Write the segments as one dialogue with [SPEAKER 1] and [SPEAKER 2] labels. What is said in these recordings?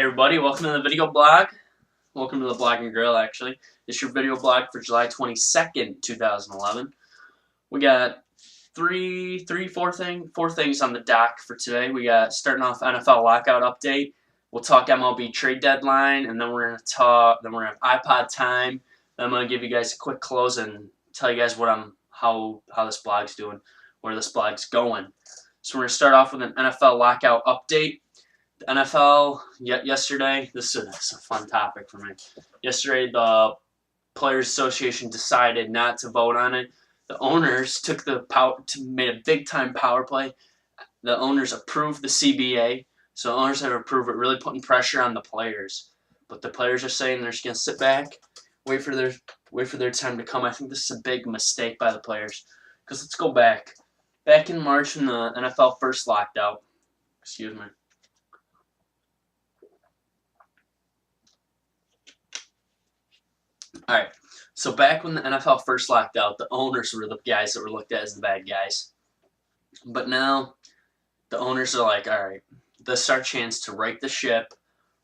[SPEAKER 1] Hey everybody, welcome to the video blog. Welcome to the Blog and Grill, actually. It's your video blog for July 22nd, 2011. We got four things on the dock for today. We got starting off NFL Lockout update. We'll talk MLB trade deadline, and then we're gonna have iPod Time. Then I'm gonna give you guys a quick close and tell you guys how this blog's doing, where this blog's going. So we're gonna start off with an NFL Lockout update. The NFL, yesterday, this is a fun topic for me. Yesterday, the Players Association decided not to vote on it. The owners took made a big-time power play. The owners approved the CBA, so the owners have approved it, really putting pressure on the players. But the players are saying they're just going to sit back, wait for their time to come. I think this is a big mistake by the players. Because let's go back. Back in March when the NFL first locked out, excuse me. Alright, so back when the NFL first locked out, the owners were the guys that were looked at as the bad guys. But now, the owners are like, alright, this is our chance to right the ship,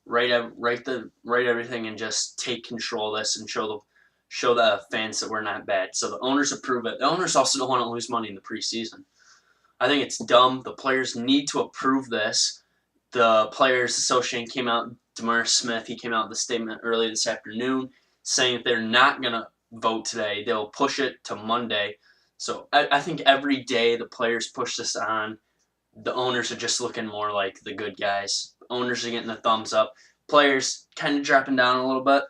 [SPEAKER 1] right everything, and just take control of this and show the fans that we're not bad. So the owners approve it. The owners also don't want to lose money in the preseason. I think it's dumb. The players need to approve this. The Players Association came out, DeMar Smith, he came out with a statement early this afternoon, saying that they're not going to vote today. They'll push it to Monday. So I think every day the players push this on, the owners are just looking more like the good guys. The owners are getting the thumbs up. Players kind of dropping down a little bit.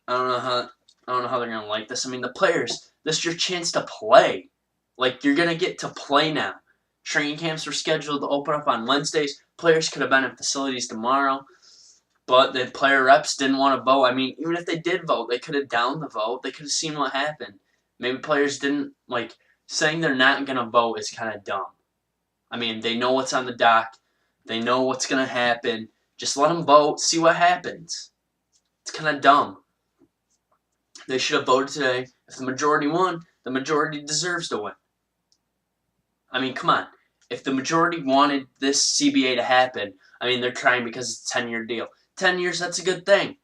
[SPEAKER 1] I don't know how they're going to like this. I mean, the players, this is your chance to play. Like, you're going to get to play now. Training camps were scheduled to open up on Wednesdays. Players could have been in facilities tomorrow. But the player reps didn't want to vote. I mean, even if they did vote, they could have downed the vote. They could have seen what happened. Maybe players didn't, saying they're not going to vote is kind of dumb. I mean, they know what's on the dock. They know what's going to happen. Just let them vote, see what happens. It's kind of dumb. They should have voted today. If the majority won, the majority deserves to win. I mean, come on. If the majority wanted this CBA to happen, I mean, they're trying because it's a 10-year deal. 10 years, that's a good thing.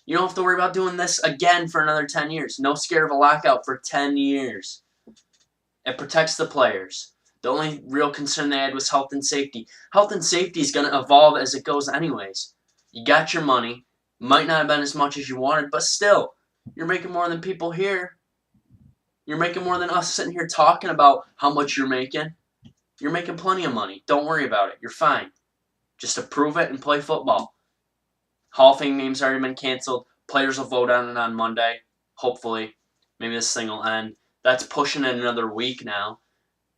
[SPEAKER 1] You don't have to worry about doing this again for another 10 years. No scare of a lockout for 10 years. It protects the players. The only real concern they had was health and safety. Health and safety is going to evolve as it goes anyways. You got your money. Might not have been as much as you wanted, but still, you're making more than people here. You're making more than us sitting here talking about how much you're making. You're making plenty of money. Don't worry about it. You're fine. Just approve it and play football. Hall of Fame game's already been canceled. Players will vote on it on Monday. Hopefully. Maybe this thing will end. That's pushing it another week now.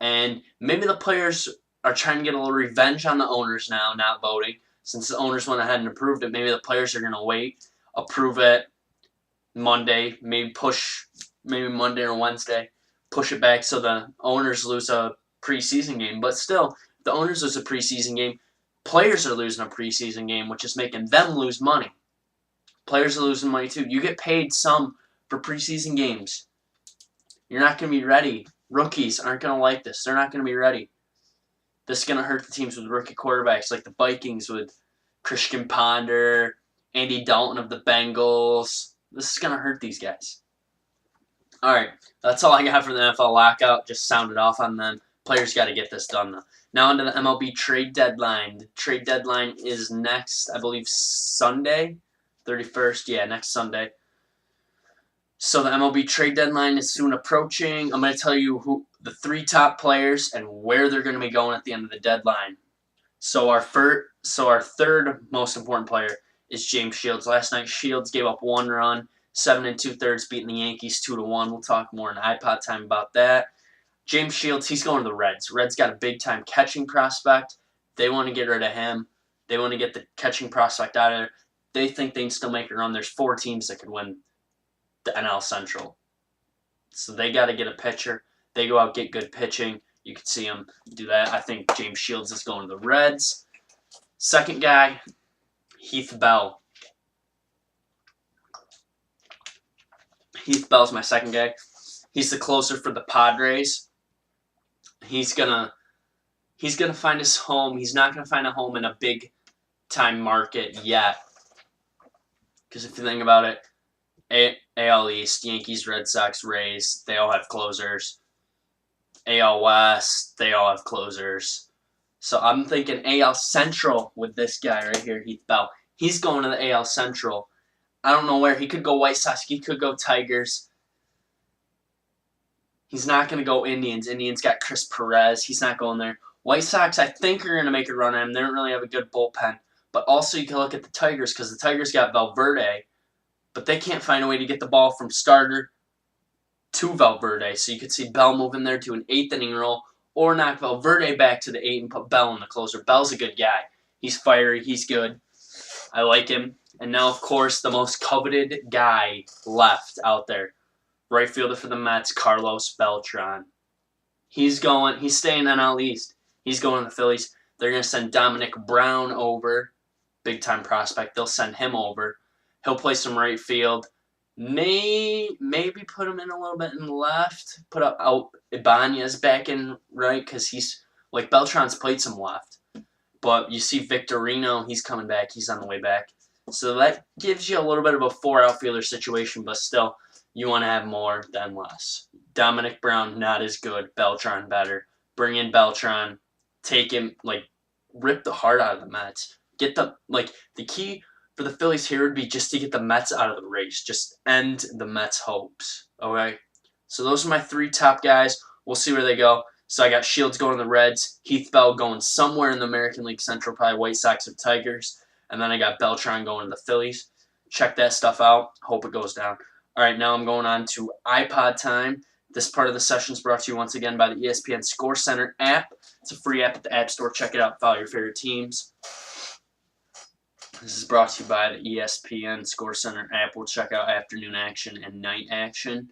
[SPEAKER 1] And maybe the players are trying to get a little revenge on the owners now, not voting. Since the owners went ahead and approved it, maybe the players are going to wait, approve it Monday, maybe Monday or Wednesday, push it back so the owners lose a preseason game. But still, if the owners lose a preseason game, players are losing a preseason game, which is making them lose money. Players are losing money too. You get paid some for preseason games. You're not going to be ready. Rookies aren't going to like this. They're not going to be ready. This is going to hurt the teams with rookie quarterbacks like the Vikings with Christian Ponder, Andy Dalton of the Bengals. This is going to hurt these guys. Alright, that's all I got for the NFL lockout. Just sounded off on them. Players got to get this done, though. Now onto the MLB trade deadline. The trade deadline is next, I believe, Sunday, 31st. Yeah, next Sunday. So the MLB trade deadline is soon approaching. I'm going to tell you who the 3 top players and where they're going to be going at the end of the deadline. So our third most important player is James Shields. Last night, Shields gave up 1 run, 7 2/3, beating the Yankees 2-1. We'll talk more in iPod Time about that. James Shields, he's going to the Reds. Reds got a big-time catching prospect. They want to get rid of him. They want to get the catching prospect out of there. They think they can still make a run. There's 4 teams that could win the NL Central. So they got to get a pitcher. They go out, get good pitching. You can see them do that. I think James Shields is going to the Reds. Second guy, Heath Bell. Heath Bell's my second guy. He's the closer for the Padres. He's gonna find his home. He's not gonna find a home in a big time market yet. Because if you think about it, AL East, Yankees, Red Sox, Rays, they all have closers. AL West, they all have closers. So I'm thinking AL Central with this guy right here, Heath Bell. He's going to the AL Central. I don't know where. He could go White Sox. He could go Tigers. He's not going to go Indians. Indians got Chris Perez. He's not going there. White Sox, I think, are going to make a run at him. They don't really have a good bullpen. But also, you can look at the Tigers because the Tigers got Valverde, but they can't find a way to get the ball from starter to Valverde. So you could see Bell move in there to an 8th inning role or knock Valverde back to the 8 and put Bell in the closer. Bell's a good guy. He's fiery. He's good. I like him. And now, of course, the most coveted guy left out there. Right fielder for the Mets, Carlos Beltran. He's staying NL East. He's going to the Phillies. They're going to send Dominic Brown over. Big time prospect. They'll send him over. He'll play some right field. Maybe put him in a little bit in the left. Put out Ibanez back in right because he's like Beltran's played some left. But you see Victorino, he's coming back. He's on the way back. So that gives you a little bit of a 4 outfielder situation, but still, you want to have more than less. Dominic Brown, not as good. Beltran, better. Bring in Beltran. Take him, rip the heart out of the Mets. Get the key for the Phillies here would be just to get the Mets out of the race. Just end the Mets' hopes. Okay? So those are my 3 top guys. We'll see where they go. So I got Shields going to the Reds. Heath Bell going somewhere in the American League Central, probably White Sox or Tigers. And then I got Beltran going to the Phillies. Check that stuff out. Hope it goes down. All right, now I'm going on to iPod Time. This part of the session is brought to you once again by the ESPN Score Center app. It's a free app at the App Store. Check it out. Follow your favorite teams. This is brought to you by the ESPN Score Center app. We'll check out afternoon action and night action.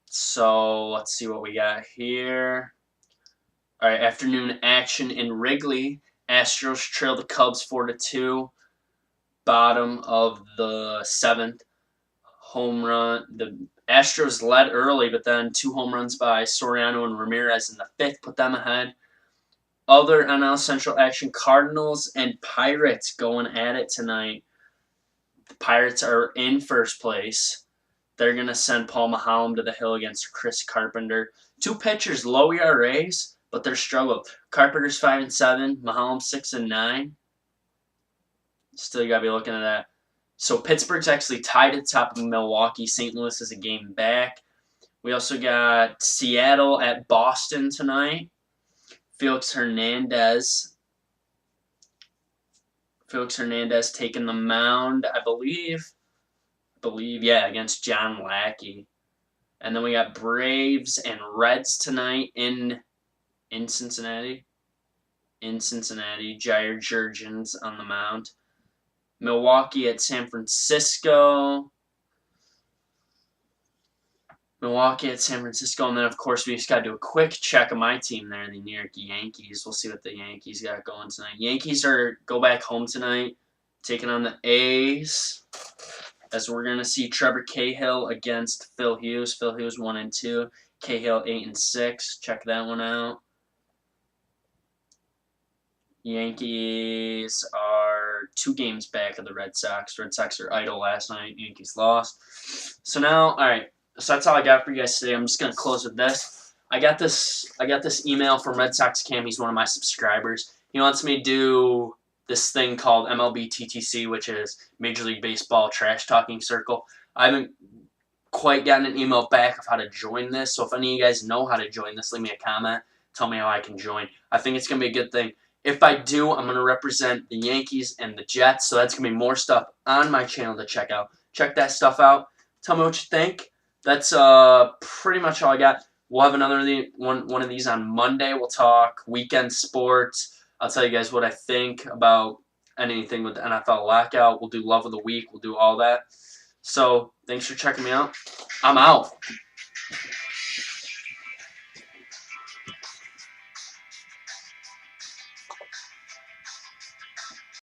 [SPEAKER 1] So let's see what we got here. All right, afternoon action in Wrigley. Astros trail the Cubs 4-2. Bottom of the 7th. Home run. The Astros led early, but then 2 home runs by Soriano and Ramirez in the 5th put them ahead. Other NL Central action, Cardinals and Pirates going at it tonight. The Pirates are in first place. They're going to send Paul Maholm to the hill against Chris Carpenter. 2 pitchers, low ERAs, but they're struggling. Carpenter's 5-7, Maholm 6-9. Still, you got to be looking at that. So Pittsburgh's actually tied at the top of Milwaukee. St. Louis is a game back. We also got Seattle at Boston tonight. Felix Hernandez taking the mound, I believe, against John Lackey. And then we got Braves and Reds tonight in Cincinnati. Jair Jurgens on the mound. Milwaukee at San Francisco. And then, of course, we just got to do a quick check of my team there, the New York Yankees. We'll see what the Yankees got going tonight. Yankees go back home tonight, taking on the A's, as we're going to see Trevor Cahill against Phil Hughes. Phil Hughes 1-2, Cahill 8-6. Check that one out. Yankees are 2 games back of the Red Sox. Red Sox are idle last night. Yankees lost. So now, all right. So that's all I got for you guys today. I'm just gonna close with this. I got this email from Red Sox Cam. He's one of my subscribers. He wants me to do this thing called MLB TTC, which is Major League Baseball Trash Talking Circle. I haven't quite gotten an email back of how to join this. So if any of you guys know how to join this, leave me a comment. Tell me how I can join. I think it's gonna be a good thing. If I do, I'm gonna represent the Yankees and the Jets. So that's gonna be more stuff on my channel to check out. Check that stuff out. Tell me what you think. That's pretty much all I got. We'll have another one of these on Monday. We'll talk weekend sports. I'll tell you guys what I think about anything with the NFL Lockout. We'll do Love of the Week. We'll do all that. So thanks for checking me out. I'm out.